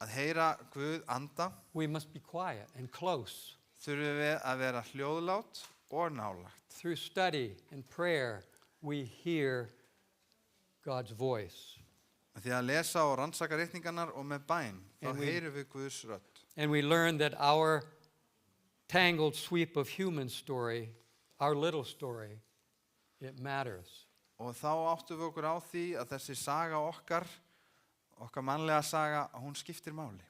Að heyra Guð anda we must be quiet and close. þurfum við að vera hljóðlát og nálagt. Through study and prayer, we hear God's voice. Því að lesa og rannsaka ritningarnar og með bæn, þá And we- heyrum við Guðs rödd. And we learn that our tangled sweep of human story, our little story, it matters. Og þá áttum við okkur á því að þessi saga okkar mannlega saga, hún skiptir máli.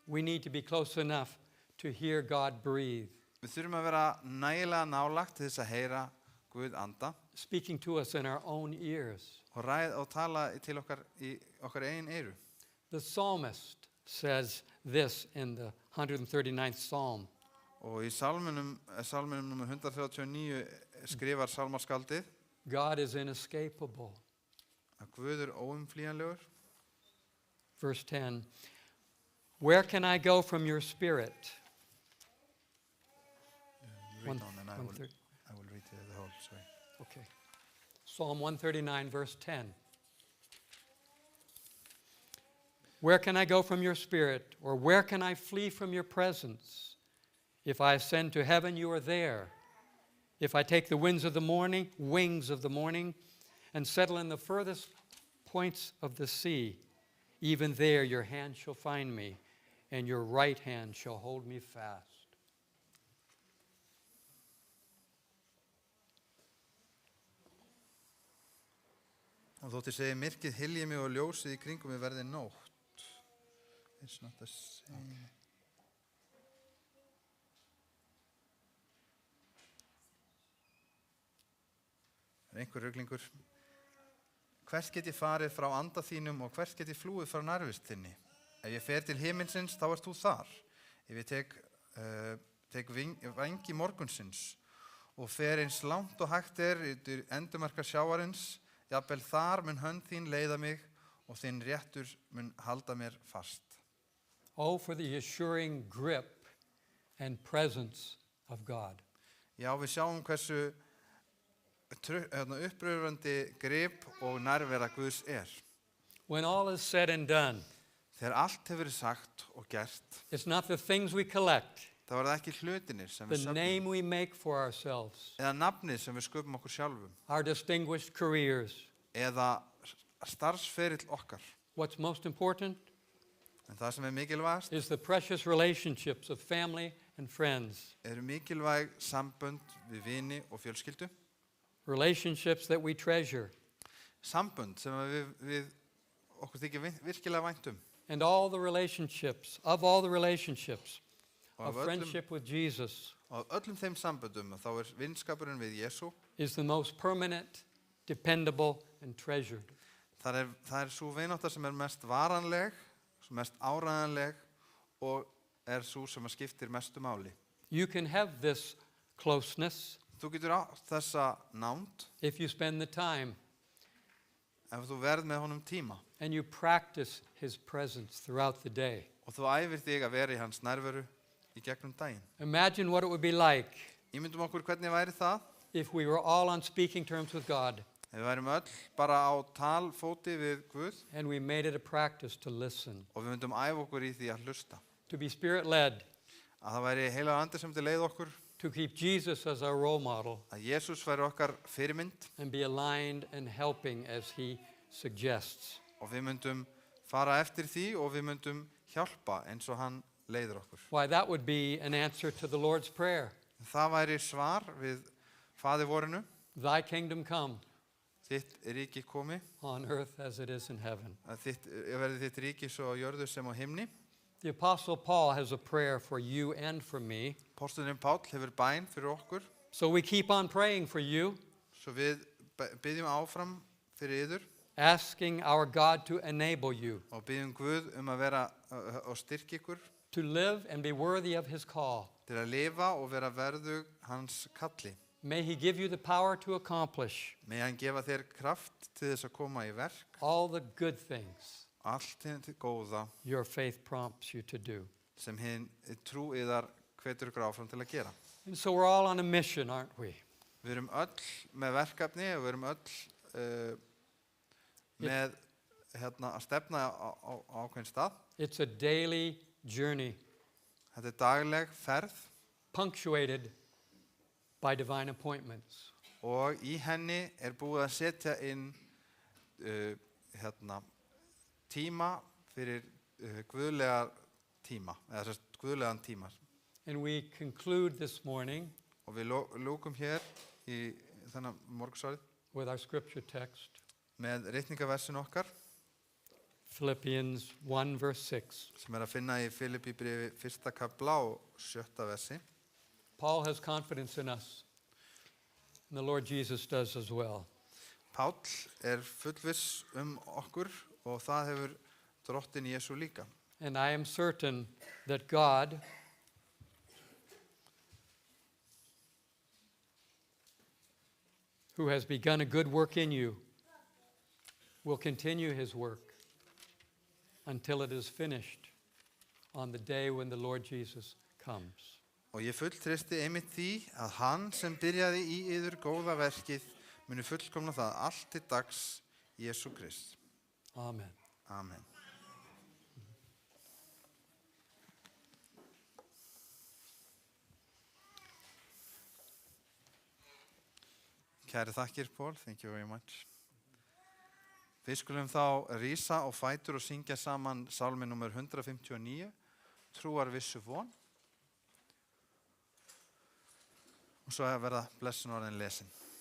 We need to be close enough to hear God breathe, Við þurfum að vera nægilega nálagt til þess að heyra Guð anda speaking to us in our own ears. og tala til okkar í okkar eigin eyru. The psalmist says this in the 139th Psalm. Og í salminum nr. 139 skrifar salmaskaldið God is inescapable. að Guð óumflýjanlegur. Verse 10, where can I go from your spirit? Read on and I will 130. read the whole, sorry. Okay. Psalm 139, verse 10. Where can I go from your spirit, or where can I flee from your presence? If I ascend to heaven, you are there. If I take the wings of the morning, and settle in the furthest points of the sea, even there your hand shall find me, and your right hand shall hold me fast. Og þótt ég segi myrkrið hylji mig og ljósið í kringum mig verði nótt. It's not the same. Einhver ruglingur. Hvert get ég farið frá anda þínum og hvert get ég flúið frá nærvist þinni? Ef ég fer til himinsins, þá ert þú þar. Ef ég tek vængi morgunsins og fer eins langt og hægt yfir endumarka sjávarins, jafnvel þar mun hönd þín leiða mig og þinn réttur mun halda mér fast. Oh, for the assuring grip and presence of God. Já, við sjáum hversu upprörfandi grip og nærvera Guðs When all is said and done, Þegar allt hefur verið sagt og gert, it's not the things we collect, þá er það ekki hlutinir sem the við söfnum, name we make for ourselves, eða nafnið sem við sköpum okkur sjálfum, our distinguished careers. eða starfsferill okkar. What's most important En það sem mikilvægast is the precious relationships of family and friends, eru mikilvæg sambönd við vini og fjölskyldu. relationships that we treasure, Sambönd sem við okkur þykir virkilega vænt and all the relationships, of Og af friendship with Jesus Og af öllum þeim samböndum þá vinskapurinn við Jesú. is the most permanent, dependable, and treasured. Það svo vinátta sem mest varanleg, mest áræðanleg og svo sem skiptir mestu máli. You can have this closeness Þú getur átt þessa nánd if you spend the time ef þú verð með honum tíma and you practice his presence throughout the day. og þú æfir þig að vera í hans nærveru í gegnum daginn. Imagine what it would be like Ímyndum okkur hvernig væri það if we were all on speaking terms with God ef við værum öll bara á talfóti við Guð and we made it a practice to listen, og við myndum æfa okkur í því að hlusta. to be spirit-led, Að það væri heilagur andi sem til leið okkur, to keep Jesus as our role model, að Jesús væri okkar fyrirmynd and be aligned and helping as he suggests. og við myndum fara eftir því og við myndum hjálpa eins og hann leiður okkur. Why, that would be an answer to the Lord's Prayer. Það væri svar við Faðir vorinu. Thy kingdom come, þitt ríki komi, on earth as it is in heaven. að verði þitt ríki svo á jörðu sem á himni. The Apostle Paul has a prayer for you and for me. Póstulinn Páll hefur bæn fyrir okkur, So we keep on praying for you, svo við byggjum áfram fyrir yður asking our God to enable you og byggjum Guð að vera og styrkja ykkur to live and be worthy of his call. til að lifa og vera verðug hans kalli. May he give you the power to accomplish Megi hann gefa þér kraft til þess að koma í verk, all the good things allt hinn góða your faith prompts you to do. sem hinn trú yðar hvetur ykkur áfram til að gera. And so we're all on a mission, aren't we? Við erum öll með verkefni og við erum öll með að stefna á ákveðin stað. It's a daily journey Þetta dagleg ferð punctuated by divine appointments. og í henni búið að setja inn tíma fyrir guðlegar tíma, eða guðlegan tíma. And we conclude this morning Og við lókum hér í þennan morgunsárið with our scripture text, með ritningaversin okkar Philippians 1 verse 6. sem að finna í Filippíbréfi 1. kafla og 7. versi. Paul has confidence in us, and the Lord Jesus does as well. Páll fullviss okkur og það hefur drottin Jesú líka. And I am certain that God who has begun a good work in you will continue his work until it is finished on the day when the Lord Jesus comes. Og ég fulltreysti einmitt því að hann sem byrjaði í yður góða verkið muni fullkomna það allt til dags Jesú Krist. Amen. Amen. Kæri þakkir, Paul. Thank you very much. Við skulum þá rísa á fætur og syngja saman sálmi nummer 159, Trúar vissu von. Og svo verða blessunarorðin lesin. Trúar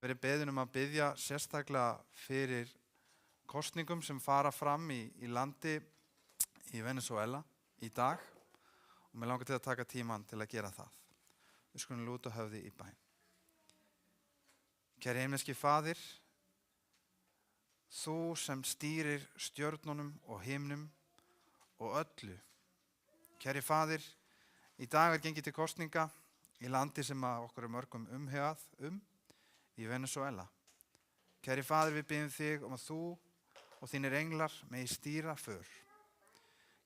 verið beðin að biðja sérstaklega fyrir kosningum sem fara fram í landi í Venezuela í dag og mér langar til að taka tíman til að gera það. Við skulum lúta höfði í bæn. Kæri himneski Faðir, þú sem stýrir stjörnunum og himnum og öllu. Kæri Faðir, í dag gengið til kosninga í landi sem okkur mörgum umhugað í Venezuela. Kæri Faðir, við biðjum þig að þú og þínir englar megi stýra för.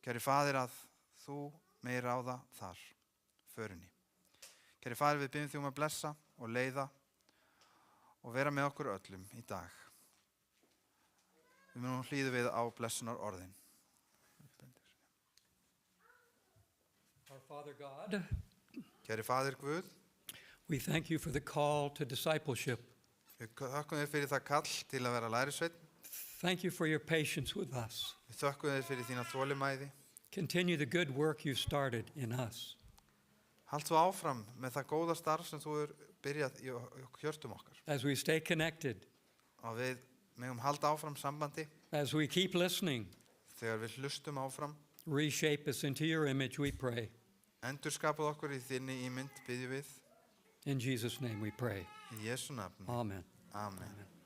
Kæri Faðir, að þú megi ráða þar, förinni. Kæri Faðir, við biðjum þig að blessa og leiða og vera með okkur öllum í dag. Við munum hlýða við á blessunar orðin. Our Father God, Kæri Faðir Guð, we thank you for the call to discipleship. við þökkum þér fyrir það kall til að vera lærisveinn. Thank you for your patience with us. Við þökkum þér fyrir þína þolinmæði. Continue the good work you started in us. Halt þú áfram með það góða starf sem þú byrjað í hjörtum okkar. As we stay connected, Og við megum halda áfram sambandi as we keep listening, þegar við hlustum áfram. reshape us into your image, we pray. Endurskapað okkur í þinni ímynd, biðjum við. In Jesus' name we pray. Í Jesú nafni. Amen. Amen.